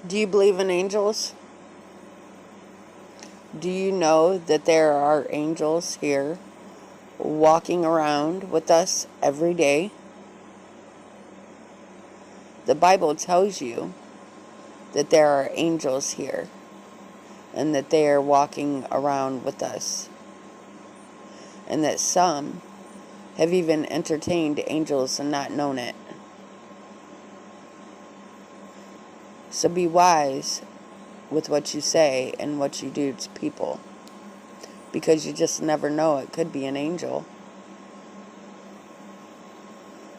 Do you believe in angels? Do you know that there are angels here walking around with us every day? The Bible tells you that there are angels here and that they are walking around with us, and that some have even entertained angels and not known it. So be wise with what you say and what you do to people, because you just never know. It could be an angel.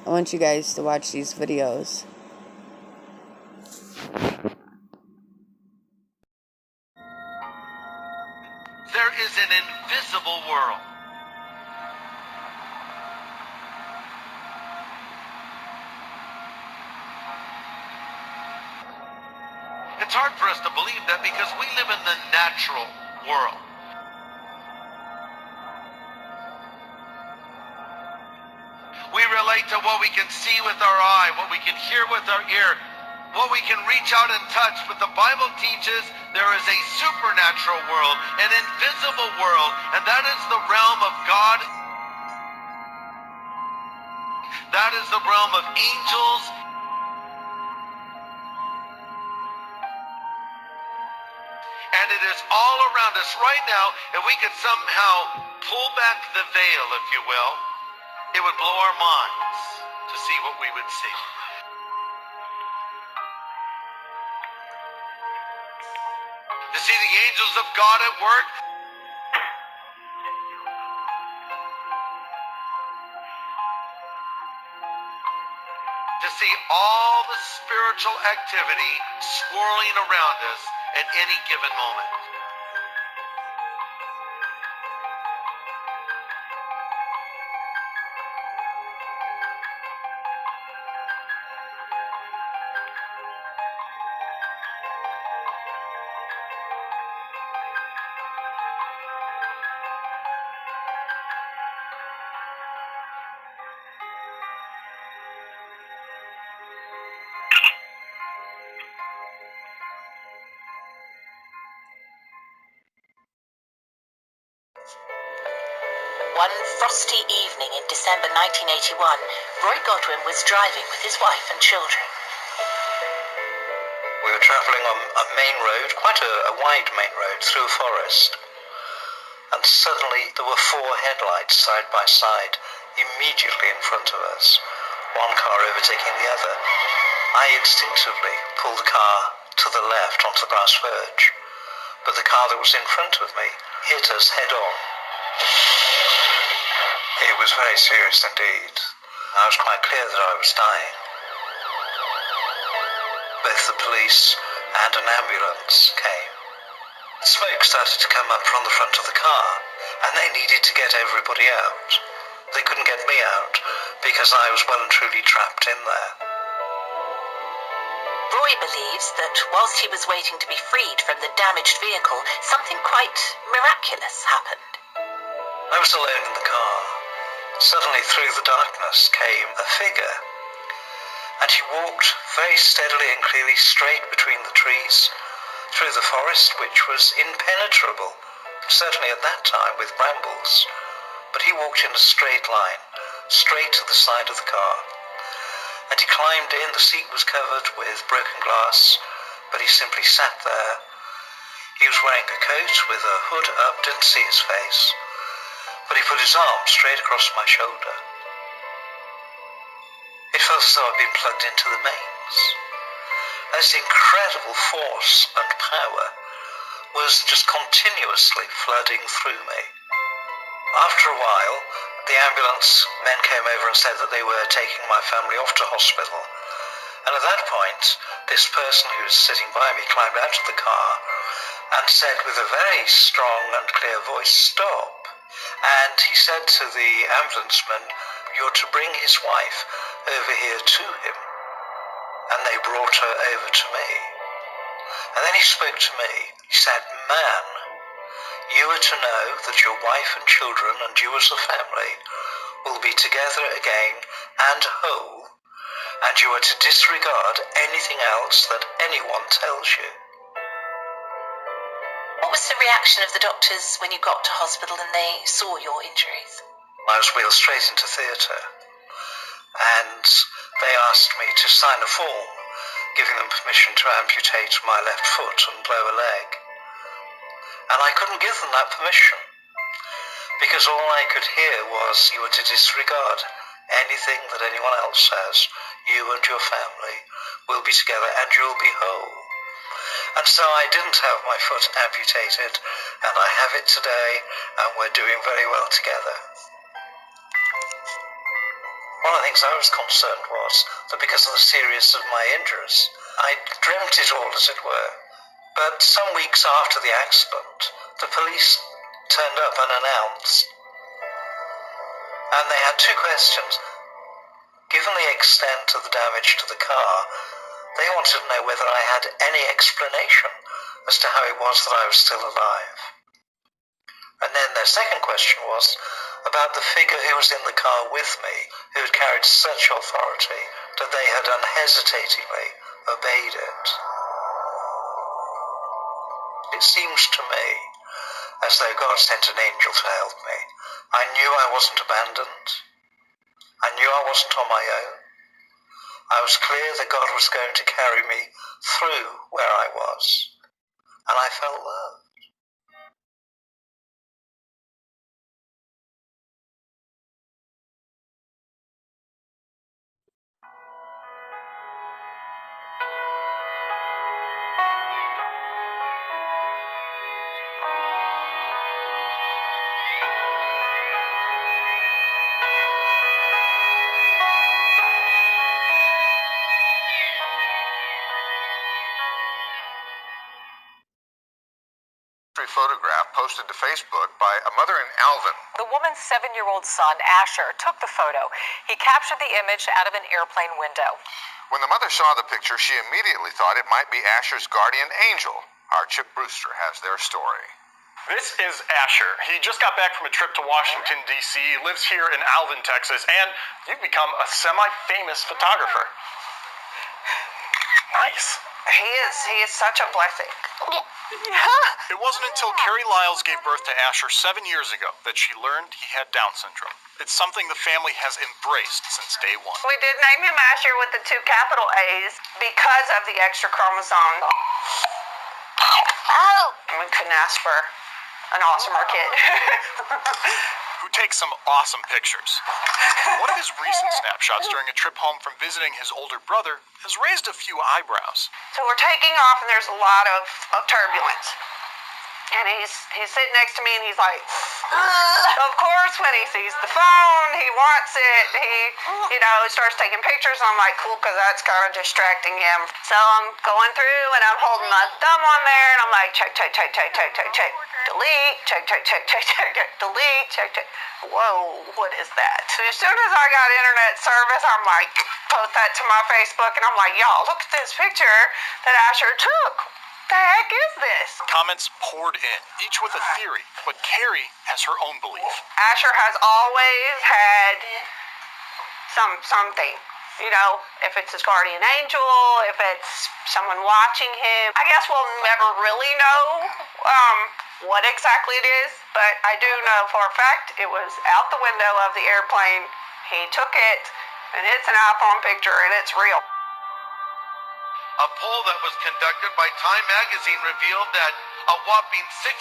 I want you guys to watch these videos. There is an invisible world. It's hard for us to believe that because we live in the natural world. We relate to what we can see with our eye, what we can hear with our ear, what we can reach out and touch. But the Bible teaches there is a supernatural world, an invisible world, and that is the realm of God. That is the realm of angels. And it is all around us right now. If we could somehow pull back the veil, if you will, it would blow our minds to see what we would see. To see the angels of God at work. To see all the spiritual activity swirling around us at any given moment. One frosty evening in December 1981, Roy Godwin was driving with his wife and children. We were travelling on a main road, quite a wide main road, through a forest. And suddenly there were four headlights side by side, immediately in front of us, one car overtaking the other. I instinctively pulled the car to the left onto the grass verge, but the car that was in front of me hit us head on. It was very serious indeed. I was quite clear that I was dying. Both the police and an ambulance came. Smoke started to come up from the front of the car, and they needed to get everybody out. They couldn't get me out because I was well and truly trapped in there. Roy believes that whilst he was waiting to be freed from the damaged vehicle, something quite miraculous happened. I was alone in the car. Suddenly through the darkness came a figure, and he walked very steadily and clearly straight between the trees, through the forest, which was impenetrable, certainly at that time with brambles, but he walked in a straight line, straight to the side of the car, and he climbed in. The seat was covered with broken glass, but he simply sat there. He was wearing a coat with a hood up, didn't see his face, but he put his arm straight across my shoulder. It felt as though I'd been plugged into the mains. This incredible force and power was just continuously flooding through me. After a while, the ambulance men came over and said that they were taking my family off to hospital. And at that point, this person who was sitting by me climbed out of the car and said with a very strong and clear voice, "Stop." And he said to the ambulance man, "You're to bring his wife over here to him." And they brought her over to me. And then he spoke to me. He said, "Man, you are to know that your wife and children and you as a family will be together again and whole and you are to disregard anything else that anyone tells you. What was the reaction of the doctors when you got to hospital and they saw your injuries? I was wheeled straight into theatre, and they asked me to sign a form giving them permission to amputate my left foot and lower leg. And I couldn't give them that permission, because all I could hear was, you are to disregard anything that anyone else says. You and your family will be together and you'll be whole. And so I didn't have my foot amputated, and I have it today, and we're doing very well together. One of the things I was concerned was that because of the seriousness of my injuries, I dreamt it all, as it were. But some weeks after the accident, the police turned up unannounced, and they had two questions. Given the extent of the damage to the car, they wanted to know whether I had any explanation as to how it was that I was still alive. And then their second question was about the figure who was in the car with me, who had carried such authority that they had unhesitatingly obeyed it. It seems to me as though God sent an angel to help me. I knew I wasn't abandoned. I knew I wasn't on my own. I was clear that God was going to carry me through where I was, and I felt loved. Photograph posted to Facebook by a mother in Alvin. The woman's 7-year-old son, Asher, took the photo. He captured the image out of an airplane window. When the mother saw the picture, she immediately thought it might be Asher's guardian angel. Our Chip Brewster has their story. This is Asher. He just got back from a trip to Washington, D.C., lives here in Alvin, Texas, and you've become a semi-famous photographer. Nice. He is such a blessing. Yeah. It wasn't until Carrie Lyles gave birth to Asher 7 years ago that she learned he had Down syndrome. It's something the family has embraced since day one. We did name him Asher with the 2 capital A's because of the extra chromosome. Oh! We couldn't ask for an awesomer kid. Who takes some awesome pictures. One of his recent snapshots during a trip home from visiting his older brother has raised a few eyebrows. So we're taking off and there's a lot of turbulence. And he's sitting next to me and he's like, of course, when he sees the phone, he wants it. He starts taking pictures. And I'm like, cool, because that's kind of distracting him. So I'm going through and I'm holding my thumb on there and I'm like, check. Delete, check, delete, check. Whoa, what is that? So as soon as I got internet service, I'm like, post that to my Facebook and I'm like, y'all, look at this picture that Asher took. The heck is this? Comments poured in, each with a theory, but Carrie has her own belief. Asher has always had something. You know, if it's his guardian angel, if it's someone watching him. I guess we'll never really know what exactly it is, but I do know for a fact it was out the window of the airplane. He took it, and it's an iPhone picture, and it's real. A poll that was conducted by Time Magazine revealed that a whopping 69%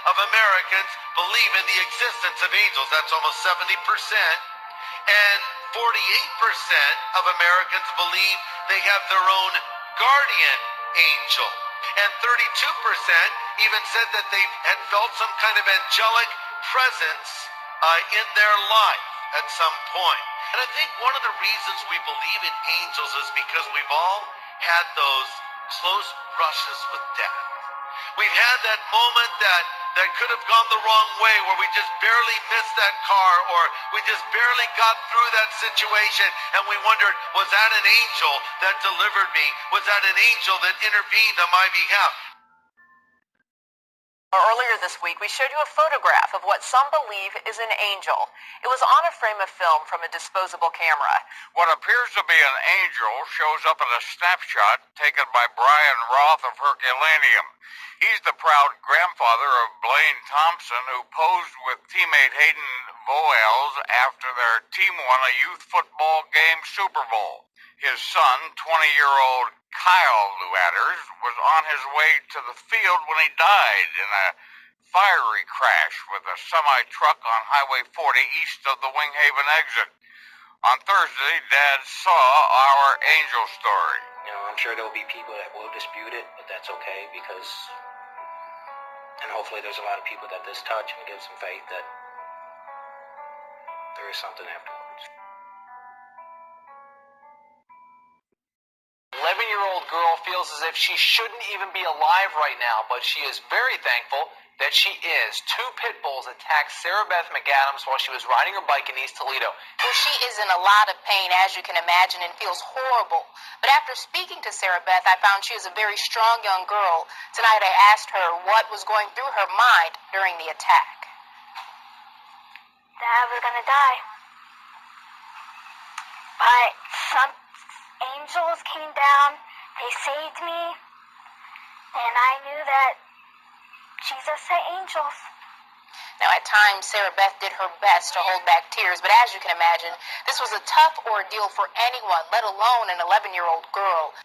of Americans believe in the existence of angels. That's almost 70%. And 48% of Americans believe they have their own guardian angel. And 32% even said that they had felt some kind of angelic presence in their life at some point. And I think one of the reasons we believe in angels is because we've all had those close brushes with death. We've had that moment that could have gone the wrong way, where we just barely missed that car, or we just barely got through that situation, and we wondered, was that an angel that delivered me? Was that an angel that intervened on my behalf? Earlier this week, we showed you a photograph of what some believe is an angel. It was on a frame of film from a disposable camera. What appears to be an angel shows up in a snapshot taken by Brian Roth of Herculaneum. He's the proud grandfather of Blaine Thompson, who posed with teammate Hayden Voelz after their team won a youth football game Super Bowl. His son, 20-year-old Kyle Luatters, was on his way to the field when he died in a fiery crash with a semi-truck on Highway 40 east of the Winghaven exit. On Thursday, Dad saw our angel story. You know, I'm sure there'll be people that will dispute it, but that's okay because, and hopefully there's a lot of people that this touch and gives some faith that there is something afterwards. 11-year-old girl feels as if she shouldn't even be alive right now, but she is very thankful that she is. 2 pit bulls attacked Sarah Beth McAdams while she was riding her bike in East Toledo. Well, she is in a lot of pain, as you can imagine, and feels horrible. But after speaking to Sarah Beth, I found she is a very strong young girl. Tonight I asked her what was going through her mind during the attack. That I was gonna die. But some angels came down, they saved me, and I knew that Jesus sent angels. Now, at times, Sarah Beth did her best to hold back tears, but as you can imagine, this was a tough ordeal for anyone, let alone an 11-year-old girl.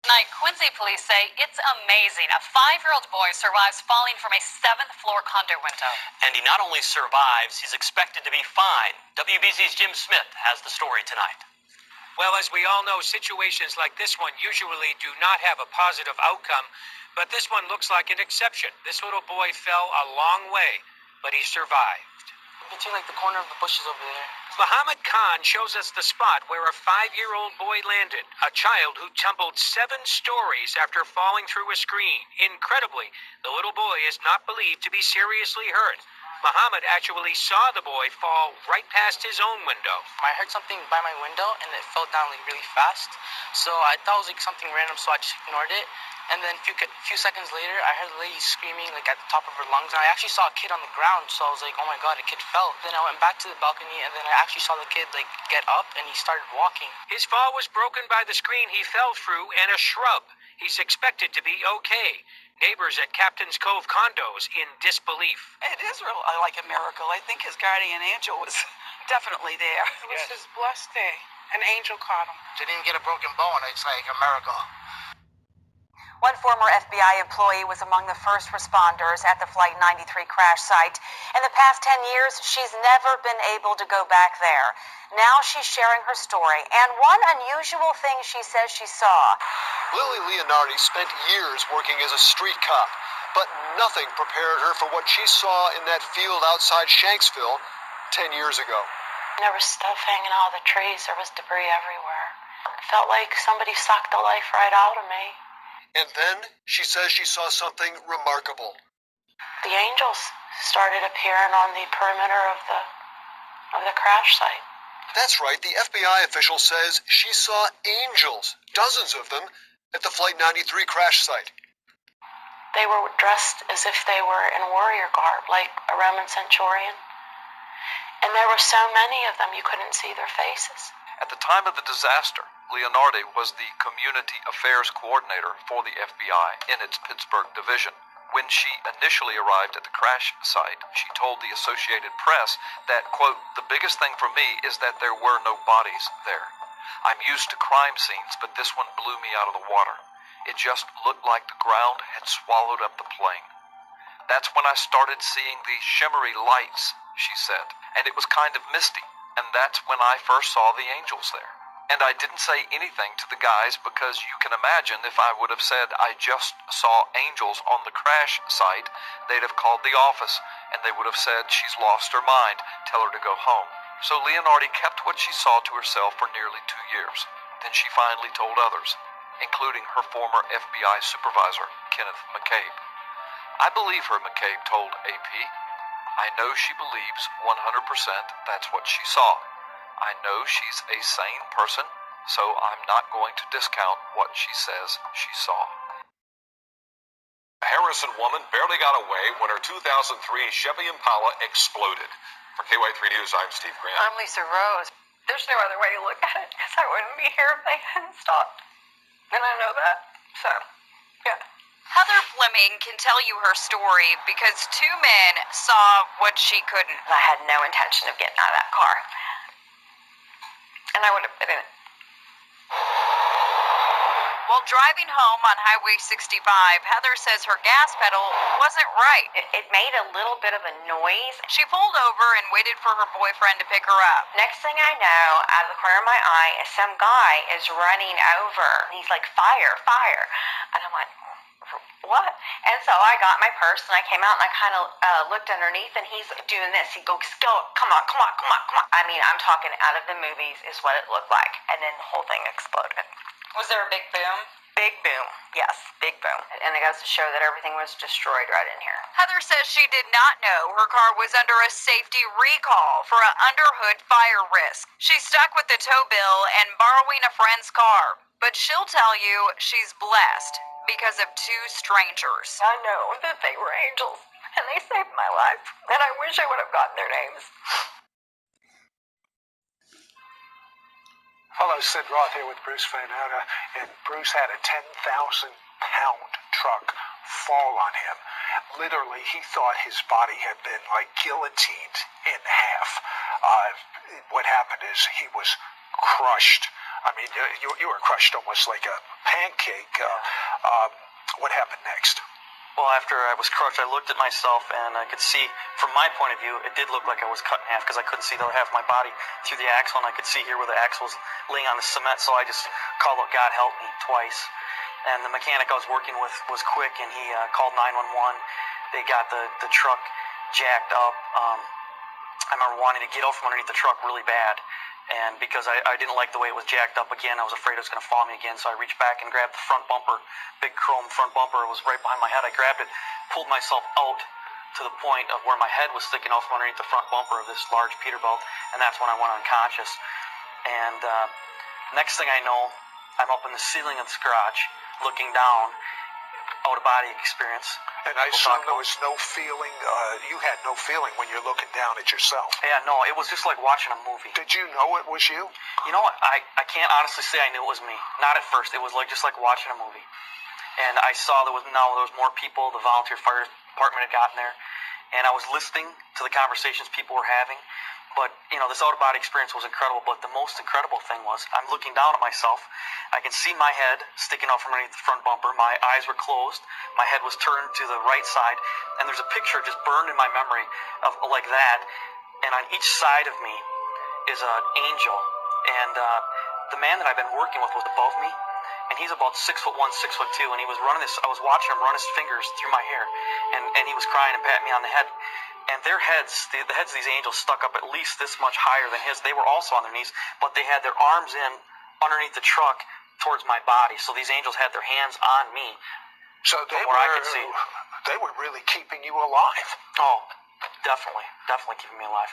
Tonight, Quincy police say it's amazing. A 5-year-old boy survives falling from a 7th-floor condo window. And he not only survives, he's expected to be fine. WBZ's Jim Smith has the story tonight. Well, as we all know, situations like this one usually do not have a positive outcome, but this one looks like an exception. This little boy fell a long way, but he survived. You can see like the corner of the bushes over there. Muhammad Khan shows us the spot where a 5-year-old boy landed, a child who tumbled 7 stories after falling through a screen. Incredibly, the little boy is not believed to be seriously hurt. Muhammad actually saw the boy fall right past his own window. I heard something by my window and it fell down like really fast. So I thought it was like something random, so I just ignored it. And then a few seconds later, I heard the lady screaming like at the top of her lungs. And I actually saw a kid on the ground, so I was like, oh my god, a kid fell. Then I went back to the balcony and then I actually saw the kid like get up and he started walking. His fall was broken by the screen he fell through and a shrub. He's expected to be okay. Neighbors at Captain's Cove condos in disbelief. It is like a miracle. I think his guardian angel was definitely there. It was his blessed day. An angel caught him. They didn't get a broken bone. It's like a miracle. One former FBI employee was among the first responders at the Flight 93 crash site. In the past 10 years, she's never been able to go back there. Now she's sharing her story, and one unusual thing she says she saw. Lily Leonardi spent years working as a street cop, but nothing prepared her for what she saw in that field outside Shanksville 10 years ago. There was stuff hanging out of the trees. There was debris everywhere. It felt like somebody sucked the life right out of me. And then she says she saw something remarkable. The angels started appearing on the perimeter of the crash site. That's right. The FBI official says she saw angels, dozens of them, at the Flight 93 crash site. They were dressed as if they were in warrior garb, like a Roman centurion. And there were so many of them you couldn't see their faces. At the time of the disaster, Leonardi was the Community Affairs Coordinator for the FBI in its Pittsburgh division. When she initially arrived at the crash site, she told the Associated Press that, quote, "The biggest thing for me is that there were no bodies there. I'm used to crime scenes, but this one blew me out of the water. It just looked like the ground had swallowed up the plane. That's when I started seeing the shimmery lights," she said, "and it was kind of misty, and that's when I first saw the angels there. And I didn't say anything to the guys because you can imagine if I would have said I just saw angels on the crash site, they'd have called the office and they would have said she's lost her mind, tell her to go home." So Leonardi kept what she saw to herself for nearly 2 years. Then she finally told others, including her former FBI supervisor, Kenneth McCabe. "I believe her," McCabe told AP. "I know she believes 100% that's what she saw. I know she's a sane person, so I'm not going to discount what she says she saw." A Harrison woman barely got away when her 2003 Chevy Impala exploded. For KY3 News, I'm Steve Grant. I'm Lisa Rose. There's no other way to look at it, because I wouldn't be here if they hadn't stopped. And I know that. So, yeah. Heather Fleming can tell you her story because two men saw what she couldn't. I had no intention of getting out of that car. And I would have been in it. While driving home on Highway 65, Heather says her gas pedal wasn't right. It made a little bit of a noise. She pulled over and waited for her boyfriend to pick her up. Next thing I know, out of the corner of my eye, some guy is running over. He's like, fire, fire. And I'm like, what? And so I got my purse and I came out and I kind of looked underneath and he's doing this. He goes, go, come on, come on, come on, come on. I mean, I'm talking out of the movies is what it looked like. And then the whole thing exploded. Was there a big boom? Big boom. Yes, big boom. And it goes to show that everything was destroyed right in here. Heather says she did not know her car was under a safety recall for an underhood fire risk. She's stuck with the tow bill and borrowing a friend's car. But she'll tell you she's blessed because of two strangers. I know that they were angels, and they saved my life. And I wish I would have gotten their names. Hello, Sid Roth here with Bruce Fainata, and Bruce had a 10,000-pound truck fall on him. Literally, he thought his body had been like guillotined in half. What happened is he was crushed. I mean, you were crushed almost like a pancake. What happened next? Well, after I was crushed, I looked at myself and I could see, from my point of view, it did look like I was cut in half because I couldn't see the other half of my body through the axle, and I could see here where the axle was laying on the cement, so I just called out, God help me, twice. And the mechanic I was working with was quick, and he called 911. They got the truck jacked up. I remember wanting to get out from underneath the truck really bad. And because I didn't like the way it was jacked up again, I was afraid it was going to fall me again. So I reached back and grabbed the front bumper, big chrome front bumper. It was right behind my head. I grabbed it, pulled myself out to the point of where my head was sticking off from underneath the front bumper of this large Peterbilt. And that's when I went unconscious. And next thing I know, I'm up in the ceiling of this garage, looking down, out-of-body experience. And I assume there was no feeling, you had no feeling when you're looking down at yourself. Yeah, no, it was just like watching a movie. Did you know it was you? You know what, I can't honestly say I knew it was me. Not at first, it was like just like watching a movie. And I saw there was more people, the volunteer fire department had gotten there, and I was listening to the conversations people were having. But, you know, this out-of-body experience was incredible, but the most incredible thing was I'm looking down at myself. I can see my head sticking out from underneath the front bumper. My eyes were closed. My head was turned to the right side, and there's a picture just burned in my memory of like that. And on each side of me is an angel. And the man that I've been working with was above me, and he's about 6'1", 6'2", and he was running this. I was watching him run his fingers through my hair, and he was crying and patting me on the head. And their heads, the heads of these angels stuck up at least this much higher than his. They were also on their knees, but they had their arms in underneath the truck towards my body. So these angels had their hands on me. So they were, I could see. They were really keeping you alive. Oh, definitely keeping me alive.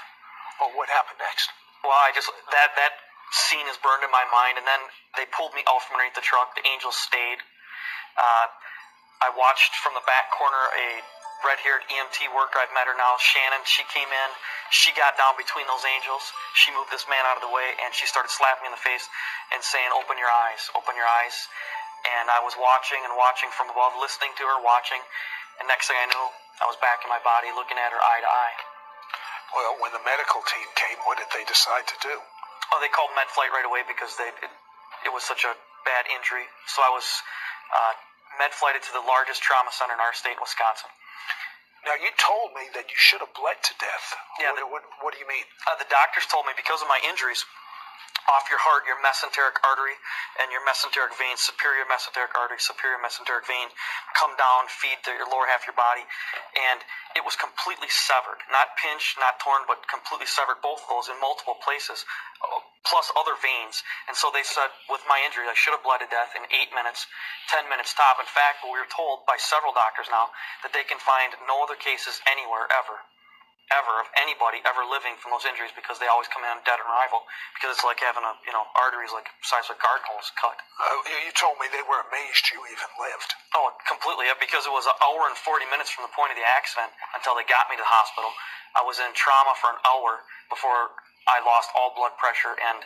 Well, what happened next? Well, that scene is burned in my mind, and then they pulled me out from underneath the truck. The angels stayed. I watched from the back corner a red-haired EMT worker. I've met her now, Shannon. She came in. She got down between those angels. She moved this man out of the way, and she started slapping me in the face and saying, open your eyes, open your eyes. And I was watching and watching from above, listening to her, watching. And next thing I knew, I was back in my body, looking at her eye to eye. Well, when the medical team came, what did they decide to do? Oh, they called med flight right away because it was such a bad injury. So I was med flighted to the largest trauma center in our state, Wisconsin. Now, you told me that you should have bled to death. Yeah, what do you mean? The doctors told me because of my injuries, off your heart, your mesenteric artery and your mesenteric vein, superior mesenteric artery, superior mesenteric vein, come down, feed your lower half of your body, and it was completely severed. Not pinched, not torn, but completely severed, both of those in multiple places, plus other veins. And so they said, with my injury, I should have bled to death in 8 minutes, 10 minutes top. In fact, we were told by several doctors now that they can find no other cases anywhere ever ever of anybody ever living from those injuries, because they always come in dead on arrival, because it's like having arteries like size of garden holes cut. You told me they were amazed you even lived. Oh, completely, because it was an hour and 40 minutes from the point of the accident until they got me to the hospital. I was in trauma for an hour before I lost all blood pressure, and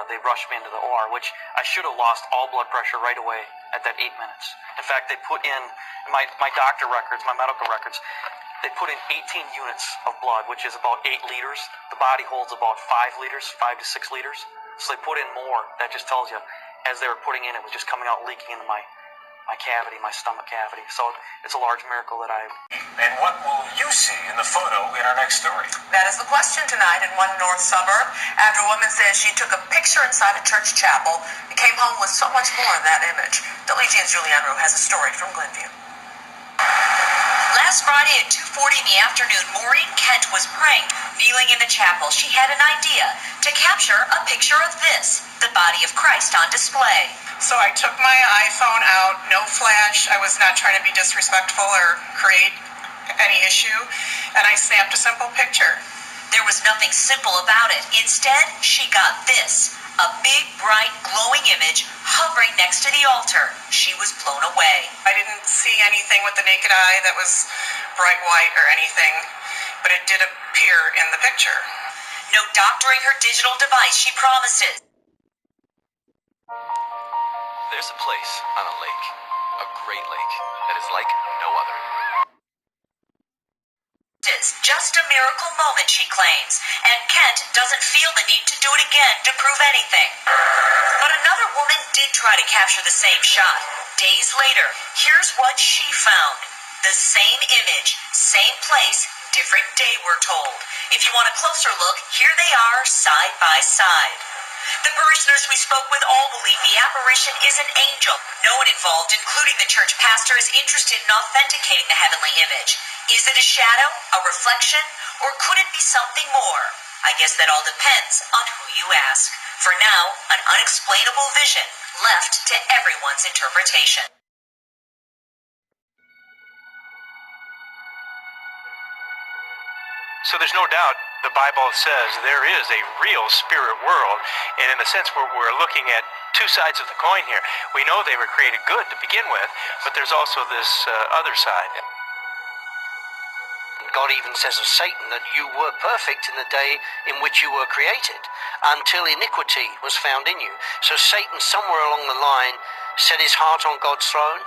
they rushed me into the OR, which I should have lost all blood pressure right away at that 8 minutes. In fact, they put in my doctor records, my medical records, they put in 18 units of blood, which is about 8 liters. The body holds about 5 liters, 5 to 6 liters. So they put in more. That just tells you, as they were putting in, it was just coming out, leaking into my cavity, my stomach cavity. So it's a large miracle that I... And what will you see in the photo in our next story? That is the question tonight in one north suburb, after a woman says she took a picture inside a church chapel and came home with so much more in that image. WGN's Julianne Rowe has a story from Glenview. Last Friday at 2:40 in the afternoon, Maureen Kent was praying, kneeling in the chapel. She had an idea to capture a picture of this, the body of Christ on display. So I took my iPhone out, no flash. I was not trying to be disrespectful or create any issue, and I snapped a simple picture. There was nothing simple about it. Instead, she got this, a big, bright, glowing image hovering next to the altar. She was blown away. I didn't see anything with the naked eye that was bright white or anything, but it did appear in the picture. No doctoring her digital device, she promises. There's a place on a lake, a great lake, that is like no other. It's just a miracle moment, she claims, and Kent doesn't feel the need to do it again to prove anything. But another woman did try to capture the same shot. Days later, here's what she found. The same image, same place, different day, we're told. If you want a closer look, here they are, side by side. The parishioners we spoke with all believe the apparition is an angel. No one involved, including the church pastor, is interested in authenticating the heavenly image. Is it a shadow, a reflection, or could it be something more? I guess that all depends on who you ask. For now, an unexplainable vision left to everyone's interpretation. So there's no doubt the Bible says there is a real spirit world, and in a sense we're looking at two sides of the coin here. We know they were created good to begin with, but there's also this other side. God even says of Satan that you were perfect in the day in which you were created, until iniquity was found in you. So Satan, somewhere along the line, set his heart on God's throne,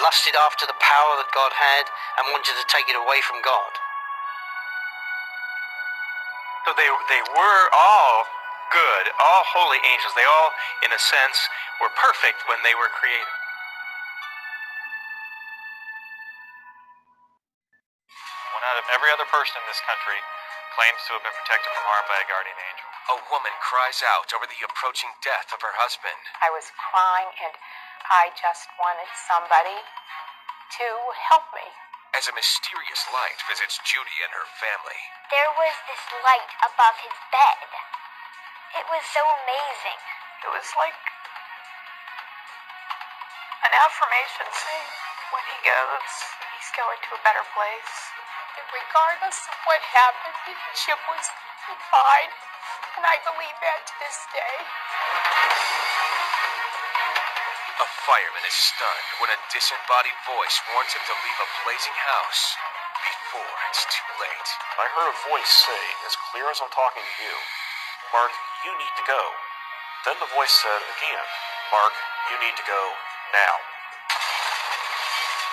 lusted after the power that God had, and wanted to take it away from God. So they were all good, all holy angels. They all, in a sense, were perfect when they were created. One out of every other person in this country claims to have been protected from harm by a guardian angel. A woman cries out over the approaching death of her husband. I was crying, and I just wanted somebody to help me. As a mysterious light visits Judy and her family. There was this light above his bed. It was so amazing. It was like an affirmation saying when he goes, he's going to a better place. And regardless of what happened, Chip was fine, and I believe that to this day. A fireman is stunned when a disembodied voice warns him to leave a blazing house before it's too late. I heard a voice say, as clear as I'm talking to you, Mark, you need to go. Then the voice said again, Mark, you need to go now.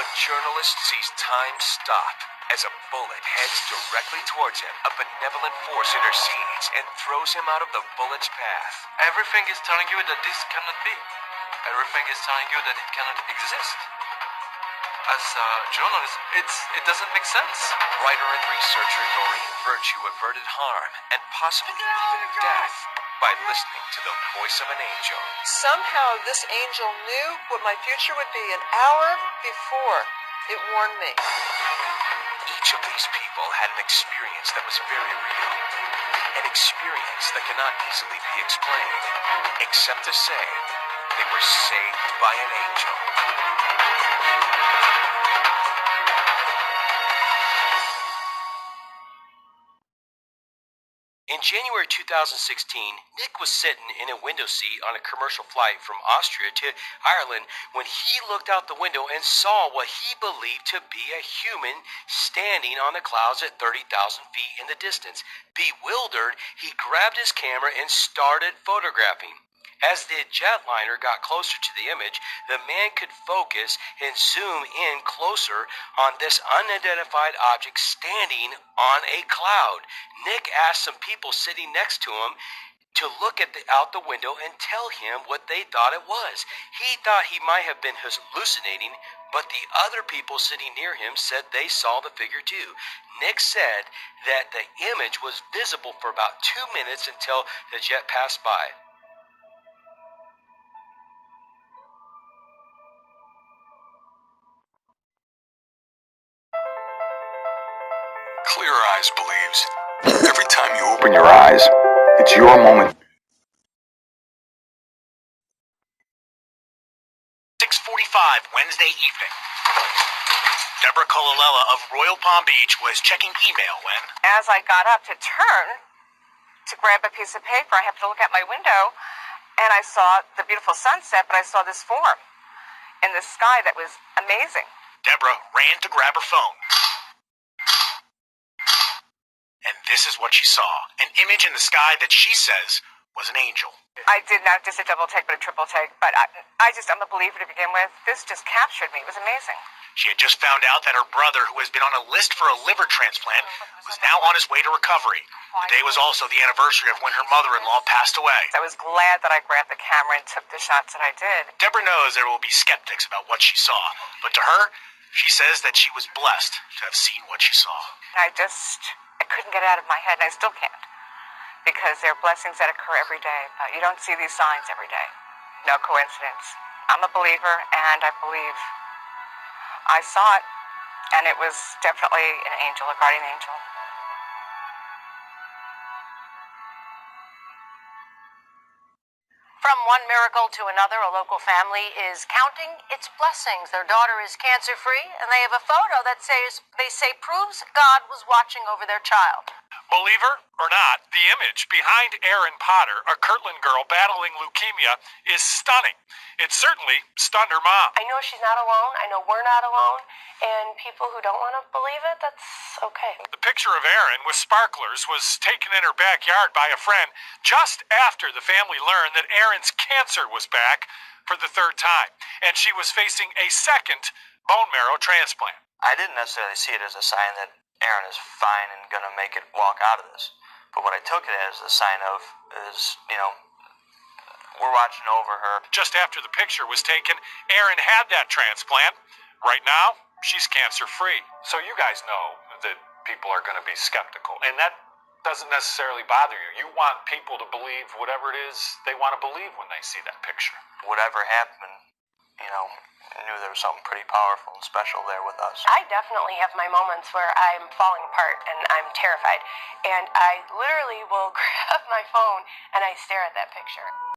A journalist sees time stop as a bullet heads directly towards him. A benevolent force intercedes and throws him out of the bullet's path. Everything is telling you that this cannot be. Everything is telling you that it cannot exist. As a journalist, it doesn't make sense. Writer and researcher Noreen Virtue averted harm and possibly even death by listening to the voice of an angel. Somehow this angel knew what my future would be an hour before it warned me. Each of these people had an experience that was very real. An experience that cannot easily be explained, except to say they were saved by an angel. January 2016, Nick was sitting in a window seat on a commercial flight from Austria to Ireland when he looked out the window and saw what he believed to be a human standing on the clouds at 30,000 feet in the distance. Bewildered, he grabbed his camera and started photographing. As the jetliner got closer to the image, the man could focus and zoom in closer on this unidentified object standing on a cloud. Nick asked some people sitting next to him to look out the window and tell him what they thought it was. He thought he might have been hallucinating, but the other people sitting near him said they saw the figure too. Nick said that the image was visible for about 2 minutes until the jet passed by. Clear Eyes believes every time you open your eyes, it's your moment. 6:45 Wednesday evening. Deborah Colella of Royal Palm Beach was checking email when, As I got up to turn to grab a piece of paper, I happened to look out my window, and I saw the beautiful sunset, but I saw this form in the sky that was amazing. Deborah ran to grab her phone. And this is what she saw. An image in the sky that she says was an angel. I did not just a double take, but a triple take. But I'm a believer to begin with. This just captured me. It was amazing. She had just found out that her brother, who has been on a list for a liver transplant, was now on his way to recovery. The day was also the anniversary of when her mother-in-law passed away. I was glad that I grabbed the camera and took the shots that I did. Deborah knows there will be skeptics about what she saw, but to her, she says that she was blessed to have seen what she saw. I couldn't get it out of my head, and I still can't, because there are blessings that occur every day, but you don't see these signs every day. No coincidence. I'm a believer, and I believe I saw it, and it was definitely an angel, a guardian angel. From one miracle to another, a local family is counting its blessings. Their daughter is cancer-free, and they have a photo that they say proves God was watching over their child. Believer or not, the image behind Erin Potter, a Kirtland girl battling leukemia, is stunning. It certainly stunned her mom. I know she's not alone. I know we're not alone. And people who don't want to believe it, that's okay. The picture of Erin with sparklers was taken in her backyard by a friend just after the family learned that Erin's cancer was back for the third time, and she was facing a second bone marrow transplant. I didn't necessarily see it as a sign that Erin is fine and going to make it walk out of this. But what I took it as a sign of is, we're watching over her. Just after the picture was taken, Erin had that transplant. Right now, she's cancer-free. So you guys know that people are going to be skeptical, and that doesn't necessarily bother you. You want people to believe whatever it is they want to believe when they see that picture. Whatever happened, I knew there was something pretty powerful and special there with us. I definitely have my moments where I'm falling apart and I'm terrified. And I literally will grab my phone and I stare at that picture.